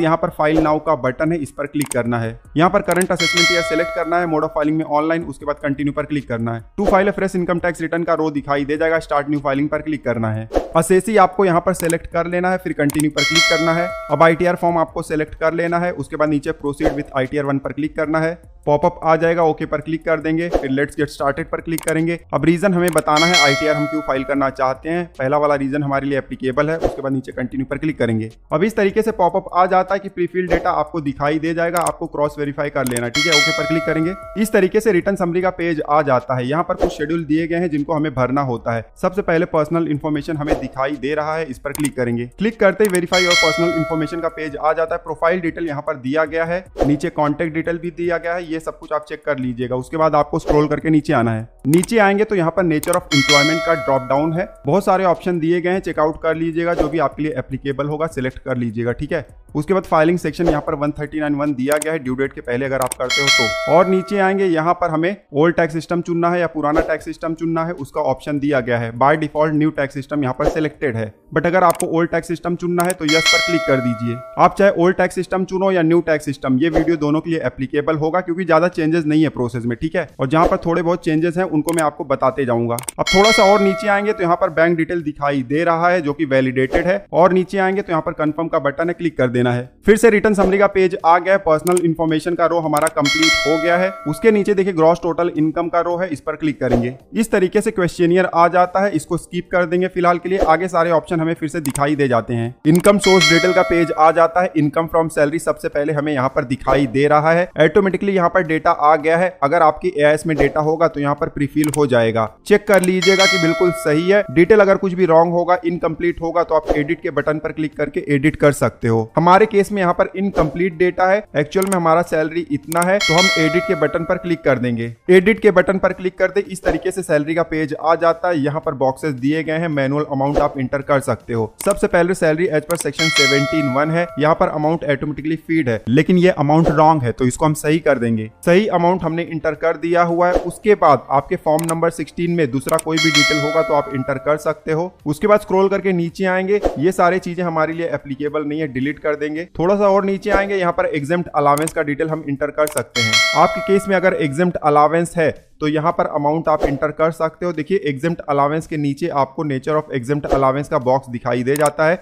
यहाँ पर file now का बटन है, इस पर क्लिक करना है। यहाँ पर करंट असेसमेंट या सिलेक्ट करना है, मोड ऑफ फाइलिंग में ऑनलाइन, उसके बाद कंटिन्यू पर क्लिक करना है। To file fresh income tax return का रो दिखाई दे जाएगा, स्टार्ट न्यू फाइलिंग पर क्लिक करना है। असेसी आपको यहाँ पर सेलेक्ट कर लेना है, फिर कंटिन्यू पर क्लिक करना है। अब ITR फॉर्म आपको सेलेक्ट कर लेना है, उसके बाद नीचे प्रोसीड विद ITR 1 पर क्लिक करना है। पॉपअप आ जाएगा, ओके पर क्लिक कर देंगे, फिर लेट्स गेट स्टार्टेड पर क्लिक करेंगे। अब रीजन हमें बताना है ITR हम क्यों फाइल करना चाहते हैं। पहला वाला रीजन हमारे लिए एप्लीकेबल है, उसके बाद नीचे कंटिन्यू पर क्लिक करेंगे। अब इस तरीके से पॉपअप आ जाता है कि प्रीफिल्ड डेटा आपको दिखाई दे जाएगा, आपको क्रॉस वेरीफाई कर लेना, ठीक है। ओके पर क्लिक करेंगे। इस तरीके से रिटर्न समरी का पेज आ जाता है। यहाँ पर कुछ शेड्यूल दिए गए हैं जिनको हमें भरना होता है। सबसे पहले पर्सनल इन्फॉर्मेशन हमें दिखाई दे रहा है, इस पर क्लिक करेंगे। क्लिक करते ही वेरीफाई और पर्सनल इन्फॉर्मेशन का पेज आ जाता है। प्रोफाइल डिटेल यहाँ पर दिया गया है, नीचे कॉन्टेक्ट डिटेल भी दिया गया है, ये सब कुछ आप चेक कर लीजिएगा। उसके बाद आपको स्क्रॉल करके नीचे आना है। नीचे आएंगे तो यहाँ पर नेचर ऑफ एम्प्लॉयमेंट का ड्रॉप डाउन है, बहुत सारे ऑप्शन दिए गए हैं, चेकआउट कर लीजिएगा, जो भी आपके लिए एप्लीकेबल होगा सिलेक्ट कर लीजिएगा, ठीक है। उसके बाद फाइलिंग सेक्शन यहाँ पर 139(1) दिया गया है, ड्यू डेट के पहले अगर आप करते हो तो। और नीचे आएंगे, यहाँ पर हमें ओल्ड टैक्स सिस्टम चुनना है या पुराना टैक्स सिस्टम चुनना है, उसका ऑप्शन दिया गया है। By default new tax system यहाँ पर सिलेक्टेड है, बट अगर आपको ओल्ड टैक्स सिस्टम चुनना है तो यस पर क्लिक कर दीजिए। आप चाहे ओल्ड टैक्स सिस्टम चुनो या न्यू टैक्स सिस्टम, ये वीडियो दोनों के लिए एप्लीकेबल होगा, क्योंकि ज्यादा चेंजेस नहीं है प्रोसेस में, ठीक है। और जहां पर थोड़े बहुत चेंजेस हैं उनको मैं आपको बताते जाऊंगा। अब थोड़ा सा और नीचे आएंगे तो यहाँ पर बैंक डिटेल दिखाई दे रहा है, जो कि वैलिडेटेड है। और नीचे आएंगे तो यहाँ पर कंफर्म का बटन है, क्लिक कर देना है। फिर से रिटर्न समरी का पेज आ गया है, पर्सनल इन्फॉर्मेशन का रो हमारा कंप्लीट हो गया है। उसके नीचे देखिए ग्रॉस टोटल इनकम का रो है, इस पर क्लिक करेंगे। इस तरीके से क्वेश्चनियर आ जाता है, इसको स्किप कर देंगे फिलहाल के लिए। आगे सारे ऑप्शन हमें फिर से दिखाई दे जाते हैं। इनकम सोर्स डिटेल का पेज आ जाता है, इनकम फ्रॉम सैलरी सबसे पहले हमें यहाँ पर दिखाई दे रहा है। ऑटोमेटिकली यहाँ पर डेटा आ गया है, अगर आपकी AIS में डेटा होगा तो यहाँ पर प्रीफिल हो जाएगा। चेक कर लीजिएगा कि बिल्कुल सही है। डिटेल अगर कुछ भी रॉन्ग होगा, इनकम्प्लीट होगा, तो आप एडिट के बटन पर क्लिक करके एडिट कर सकते हो। हमारे केस में यहाँ पर इनकम्प्लीट डेटा है, एक्चुअल में हमारा सैलरी इतना है, तो हम एडिट के बटन पर क्लिक कर देंगे। एडिट के बटन पर क्लिक करते इस तरीके से सैलरी का पेज आ जाता है। यहाँ पर बॉक्सेस दिए गए हैं, मैनुअल अमाउंट आप इंटर कर सकते हो। सबसे पहले सैलरी एज पर सेक्शन 17(1) है, यहाँ पर अमाउंट ऑटोमेटिकली फीड है, लेकिन ये अमाउंट रॉन्ग है, तो इसको हम सही कर देंगे। सही अमाउंट हमने इंटर कर दिया हुआ है। उसके बाद आपके फॉर्म नंबर 16 में दूसरा कोई भी डिटेल होगा तो आप इंटर कर सकते हो। उसके बाद स्क्रॉल करके नीचे आएंगे, ये सारी चीजें हमारे लिए एप्लीकेबल नहीं है, डिलीट कर देंगे। थोड़ा सा और नीचे आएंगे, यहाँ पर एग्जेम्प्ट अलावेंस का डिटेल हम इंटर कर सकते हैं। आपके केस में अगर एग्जेम्प्ट अलावेंस है तो यहाँ पर अमाउंट आप इंटर कर सकते हो। देखिए एग्जेम्प्ट अलावेंस के नीचे आपको नेचर ऑफ एग्जेम्प्ट अलावेंस का बॉक्स दिखाई दे जाता है,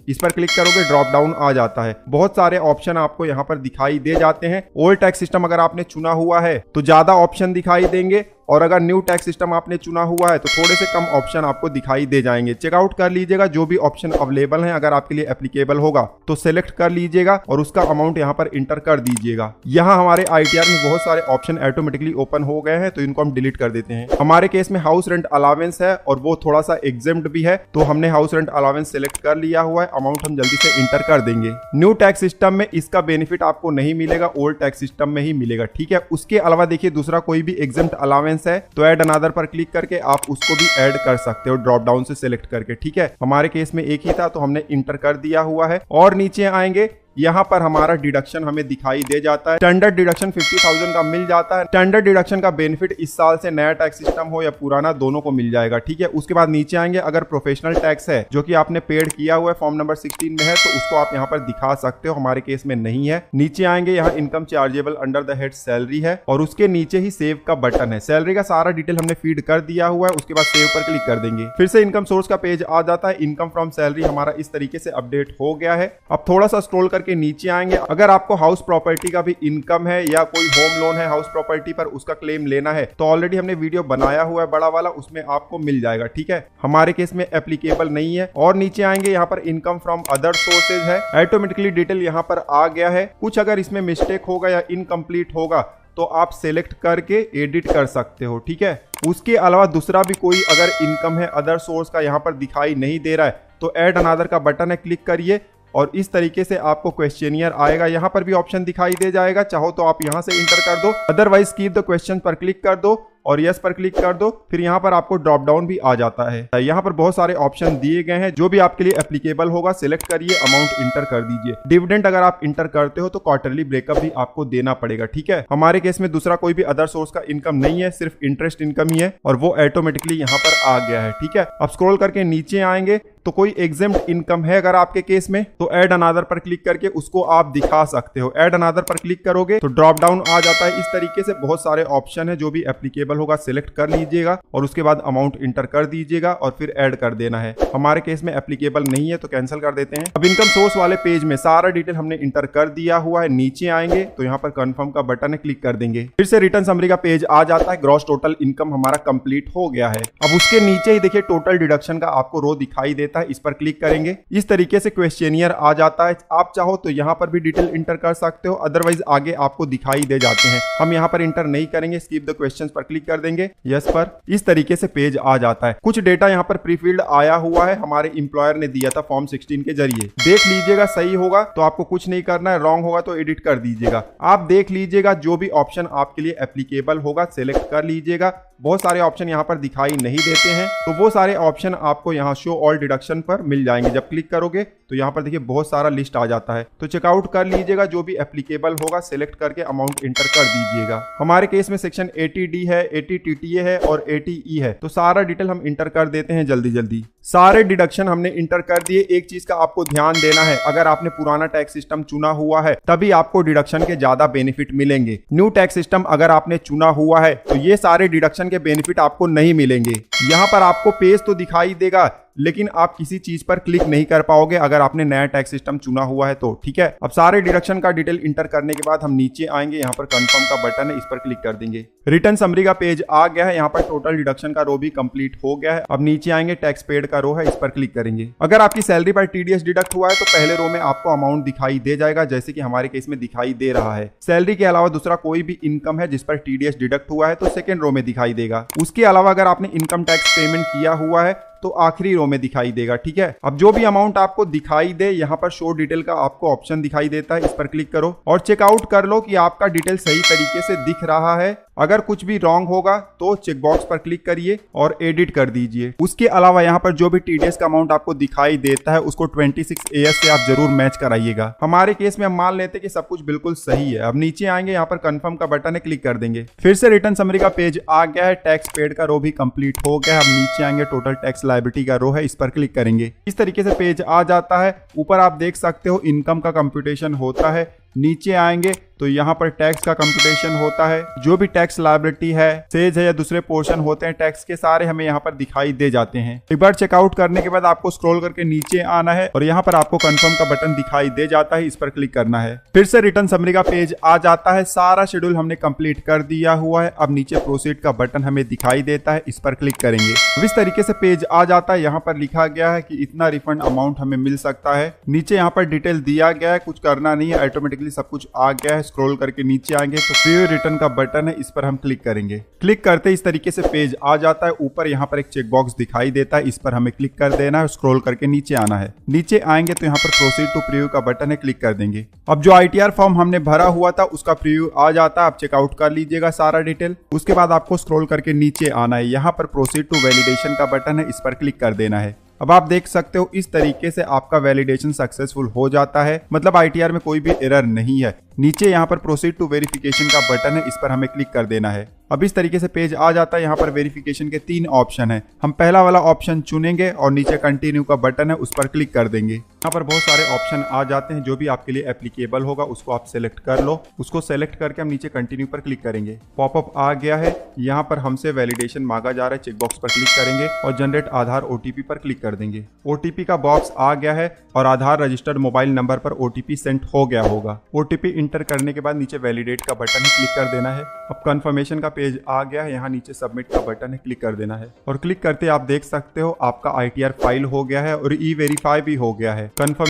इस पर क्लिक करोगे ड्रॉप डाउन आ जाता है। बहुत सारे ऑप्शन आपको यहाँ पर दिखाई दे जाते हैं। ओल्ड टैक्स सिस्टम अगर आपने चुना हुआ है तो ज्यादा ऑप्शन दिखाई देंगे, और अगर न्यू टैक्स सिस्टम आपने चुना हुआ है तो थोड़े से कम ऑप्शन आपको दिखाई दे जाएंगे। चेकआउट कर लीजिएगा, जो भी ऑप्शन अवेलेबल है अगर आपके लिए एप्लीकेबल होगा तो सिलेक्ट कर लीजिएगा और उसका अमाउंट यहाँ पर इंटर कर दीजिएगा। यहाँ हमारे ITR में बहुत सारे ऑप्शन ऑटोमेटिकली ओपन हो गए हैं, तो इनको हम डिलीट कर देते हैं। हमारे केस में हाउस रेंट अलावेंस है और वो थोड़ा सा एग्जेम्प्ट भी है, तो हमने हाउस रेंट अलावेंस सिलेक्ट कर लिया हुआ है। अमाउंट हम जल्दी से इंटर कर देंगे। न्यू टैक्स सिस्टम में इसका बेनिफिट आपको नहीं मिलेगा, ओल्ड टैक्स सिस्टम में ही मिलेगा, ठीक है। उसके अलावा देखिए दूसरा कोई भी एग्जेम्प्ट अलावेंस है तो ऐड अनदर पर क्लिक करके आप उसको भी ऐड कर सकते हो, ड्रॉप डाउन से सिलेक्ट करके, ठीक है। हमारे केस में एक ही था तो हमने इंटर कर दिया हुआ है। और नीचे आएंगे, यहाँ पर हमारा डिडक्शन हमें दिखाई दे जाता है। स्टैंडर्ड डिडक्शन 50,000 का मिल जाता है। स्टैंडर्ड डिडक्शन का बेनिफिट इस साल से नया टैक्स सिस्टम हो या पुराना, दोनों को मिल जाएगा, ठीक है। उसके बाद नीचे आएंगे, अगर प्रोफेशनल टैक्स है जो कि आपने पेड किया हुआ है, फॉर्म नंबर 16 में है, तो उसको आप यहाँ पर दिखा सकते हो। हमारे केस में नहीं है। नीचे आएंगे, यहाँ income chargeable under the head salary है और उसके नीचे ही सेव का बटन है। सैलरी का सारा डिटेल हमने फीड कर दिया हुआ है, उसके बाद सेव पर क्लिक कर देंगे। फिर से इनकम सोर्स का पेज आ जाता है। इनकम फ्रॉम सैलरी हमारा इस तरीके से अपडेट हो गया है। अब थोड़ा सा स्क्रॉल करके नीचे आएंगे, अगर आपको हाउस प्रॉपर्टी का भी इनकम है या कोई होम लोन है हाउस प्रॉपर्टी पर, उसका क्लेम लेना है तो ऑलरेडी हमने वीडियो बनाया हुआ है बड़ा वाला, उसमें आपको मिल जाएगा, ठीक है। हमारे केस में एप्लीकेबल नहीं है। और नीचे आएंगे, यहाँ पर इनकम फ्रॉम अदर सोर्सेज है, ऑटोमेटिकली डिटेल यहाँ पर आ गया है। कुछ अगर इसमें मिस्टेक होगा या इनकम्प्लीट होगा तो आप सिलेक्ट करके एडिट कर सकते हो, ठीक है। उसके अलावा दूसरा भी कोई अगर इनकम है अदर सोर्स का यहाँ पर दिखाई नहीं दे रहा है तो ऐड अनदर का बटन है, क्लिक करिए और इस तरीके से आपको क्वेश्चनियर आएगा। यहाँ पर भी ऑप्शन दिखाई दे जाएगा, चाहो तो आप यहाँ से इंटर कर दो, अदरवाइज कीप द क्वेश्चन पर क्लिक कर दो। और यस पर क्लिक कर दो। फिर यहाँ पर आपको ड्रॉप डाउन भी आ जाता है। यहाँ पर बहुत सारे ऑप्शन दिए गए हैं, जो भी आपके लिए एप्लीकेबल होगा सिलेक्ट करिए, अमाउंट इंटर कर दीजिए। डिविडेंड अगर आप इंटर करते हो तो क्वार्टरली ब्रेकअप भी आपको देना पड़ेगा, ठीक है। हमारे केस में दूसरा कोई भी अदर सोर्स का इनकम नहीं है, सिर्फ इंटरेस्ट इनकम ही है और वो ऑटोमेटिकली यहाँ पर आ गया है, ठीक है। अब स्क्रॉल करके नीचे आएंगे तो कोई एग्जेम्प्ट इनकम है अगर आपके केस में तो ऐड अनादर पर क्लिक करके उसको आप दिखा सकते हो। ऐड अनादर पर क्लिक करोगे तो ड्रॉप डाउन आ जाता है। इस तरीके से बहुत सारे ऑप्शन है, जो भी एप्लीकेबल होगा सिलेक्ट कर लीजिएगा और उसके बाद अमाउंट इंटर कर दीजिएगा और फिर ऐड कर देना है। हमारे केस में एप्लीकेबल नहीं है तो कैंसिल कर देते हैं। अब इनकम सोर्स वाले पेज में सारा डिटेल हमने इंटर कर दिया हुआ है। नीचे आएंगे तो यहाँ पर कंफर्म का बटन है, क्लिक कर देंगे। फिर से रिटर्न समरी का पेज आ जाता है। ग्रॉस टोटल इनकम हमारा कंप्लीट हो गया है। अब उसके नीचे ही देखिए टोटल डिडक्शन का आपको रो दिखाई देता है, इस पर क्लिक करेंगे। इस तरीके से क्वेश्चनियर आ जाता है। आप चाहो तो यहाँ पर भी डिटेल इंटर कर सकते हो, अदरवाइज आगे आपको दिखाई दे जाते हैं। हम यहाँ पर इंटर नहीं करेंगे, स्किप द क्वेश्चंस पर क्लिक कर देंगे, यस पर। इस तरीके से पेज आ जाता है। कुछ डेटा यहाँ पर प्रीफिल्ड आया हुआ है, हमारे एम्प्लॉयर ने दिया था फॉर्म 16 के जरिए। देख लीजिएगा, सही होगा तो आपको कुछ नहीं करना है, रॉन्ग होगा तो एडिट कर दीजिएगा। आप देख लीजिएगा, जो भी ऑप्शन आपके लिए एप्लीकेबल होगा सिलेक्ट कर लीजिएगा। बहुत सारे ऑप्शन यहाँ पर दिखाई नहीं देते हैं, तो वो सारे ऑप्शन आपको यहाँ शो ऑल डिडक्शन पर मिल जाएंगे। जब क्लिक करोगे तो यहाँ पर देखिए बहुत सारा लिस्ट आ जाता है, तो चेकआउट कर लीजिएगा। जो भी एप्लीकेबल होगा सिलेक्ट करके अमाउंट इंटर कर दीजिएगा। हमारे केस में सेक्शन 80D है, 80 TTA है और 80E है, तो सारा डिटेल हम इंटर कर देते हैं जल्दी जल्दी। सारे डिडक्शन हमने इंटर कर दिए। एक चीज का आपको ध्यान देना है, अगर आपने पुराना टैक्स सिस्टम चुना हुआ है तभी आपको डिडक्शन के ज्यादा बेनिफिट मिलेंगे। न्यू टैक्स सिस्टम अगर आपने चुना हुआ है तो ये सारे डिडक्शन के बेनिफिट आपको नहीं मिलेंगे। यहाँ पर आपको पेज तो दिखाई देगा, लेकिन आप किसी चीज पर क्लिक नहीं कर पाओगे अगर आपने नया टैक्स सिस्टम चुना हुआ है तो, ठीक है। अब सारे डिडक्शन का डिटेल इंटर करने के बाद हम नीचे आएंगे, यहाँ पर कंफर्म का बटन है, इस पर क्लिक कर देंगे। रिटर्न समरी का पेज आ गया है। यहाँ पर टोटल डिडक्शन का रो भी कंप्लीट हो गया है। अब नीचे आएंगे, टैक्स पेड का रो है, इस पर क्लिक करेंगे। अगर आपकी सैलरी पर TDS डिडक्ट हुआ है तो पहले रो में आपको अमाउंट दिखाई दे जाएगा, जैसे कि हमारे केस में दिखाई दे रहा है। सैलरी के अलावा दूसरा कोई भी इनकम है जिस पर TDS डिडक्ट हुआ है तो सेकेंड रो में दिखाई देगा। उसके अलावा अगर आपने इनकम टैक्स पेमेंट किया हुआ है तो आखिरी रो में दिखाई देगा, ठीक है। अब जो भी अमाउंट आपको दिखाई दे, यहाँ पर शो डिटेल का आपको ऑप्शन दिखाई देता है, इस पर क्लिक करो और चेकआउट कर लो कि आपका डिटेल सही तरीके से दिख रहा है। अगर कुछ भी रॉन्ग होगा तो चेकबॉक्स पर क्लिक करिए और एडिट कर दीजिए। उसके अलावा यहाँ पर जो भी TDS का अमाउंट आपको दिखाई देता है उसको 26 AS से आप जरूर मैच कराइएगा। हमारे केस में हम मान लेते हैं कि सब कुछ बिल्कुल सही है। अब नीचे आएंगे, यहाँ पर कंफर्म का बटन है, क्लिक कर देंगे। फिर से रिटर्न समरी का पेज आ गया है। टैक्स पेड का रो भी कंप्लीट हो गया है। अब नीचे आएंगे, टोटल टैक्स लायबिलिटी का रो है, इस पर क्लिक करेंगे। इस तरीके से पेज आ जाता है। ऊपर आप देख सकते हो इनकम का कंप्यूटेशन होता है। नीचे आएंगे तो यहाँ पर टैक्स का कंप्यूटेशन होता है। जो भी टैक्स लायबिलिटी है, सेज है या दूसरे पोर्शन होते हैं टैक्स के, सारे हमें यहाँ पर दिखाई दे जाते हैं। एक बार चेकआउट करने के बाद आपको स्क्रॉल करके नीचे आना है और यहाँ पर आपको कंफर्म का बटन दिखाई दे जाता है, इस पर क्लिक करना है। फिर से रिटर्न समरी का पेज आ जाता है। सारा शेड्यूल हमने कंप्लीट कर दिया हुआ है। अब नीचे प्रोसीड का बटन हमें दिखाई देता है, इस पर क्लिक करेंगे। अब इस तरीके से पेज आ जाता है। यहाँ पर लिखा गया है कि इतना रिफंड अमाउंट हमें मिल सकता है। नीचे यहाँ पर डिटेल दिया गया है, कुछ करना नहीं है, ऑटोमेटिकली सब कुछ आ गया है। स्क्रॉल करके नीचे आएंगे तो प्रीव्यू रिटर्न का बटन है, इस पर हम क्लिक करेंगे। क्लिक करते इस तरीके से पेज आ जाता है। ऊपर यहाँ पर एक चेकबॉक्स दिखाई देता है, इस पर हमें क्लिक कर देना है। स्क्रॉल करके नीचे आना है। नीचे आएंगे तो यहाँ पर प्रोसीड टू प्रीव्यू का बटन है, क्लिक कर देंगे। अब जो ITR फॉर्म हमने भरा हुआ था उसका प्रीव्यू आ जाता है। आप चेकआउट कर लीजिएगा सारा डिटेल। उसके बाद आपको स्क्रॉल करके नीचे आना है। यहाँ पर प्रोसीड टू वैलिडेशन का बटन है, इस पर क्लिक कर देना है। अब आप देख सकते हो इस तरीके से आपका वैलिडेशन सक्सेसफुल हो जाता है, मतलब ITR में कोई भी एरर नहीं है। नीचे यहाँ पर प्रोसीड टू वेरिफिकेशन का बटन है, इस पर हमें क्लिक कर देना है। अब इस तरीके से पेज आ जाता है। यहाँ पर वेरिफिकेशन के 3 ऑप्शन है। हम पहला वाला ऑप्शन चुनेंगे और नीचे कंटिन्यू का बटन है, उस पर क्लिक कर देंगे। यहाँ पर बहुत सारे ऑप्शन आ जाते हैं, जो भी आपके लिए एप्लीकेबल होगा उसको आप सेलेक्ट कर लो। उसको सेलेक्ट करके हम नीचे कंटिन्यू पर क्लिक करेंगे। पॉपअप आ गया है। यहाँ पर हमसे वैलिडेशन मांगा जा रहा है, चेकबॉक्स पर क्लिक करेंगे और जनरेट आधार OTP पर क्लिक कर देंगे। OTP का बॉक्स आ गया है और आधार रजिस्टर्ड मोबाइल नंबर पर OTP सेंड हो गया होगा। OTP इंटर करने के बाद नीचे वैलिडेट का बटन है, क्लिक कर देना है। अब कंफर्मेशन का पेज आ गया है। यहाँ नीचे सबमिट का बटन है, क्लिक कर देना है और क्लिक करते आप देख सकते हो आपका ITR फाइल हो गया है और E-वेरीफाई भी हो गया है। कंफर्म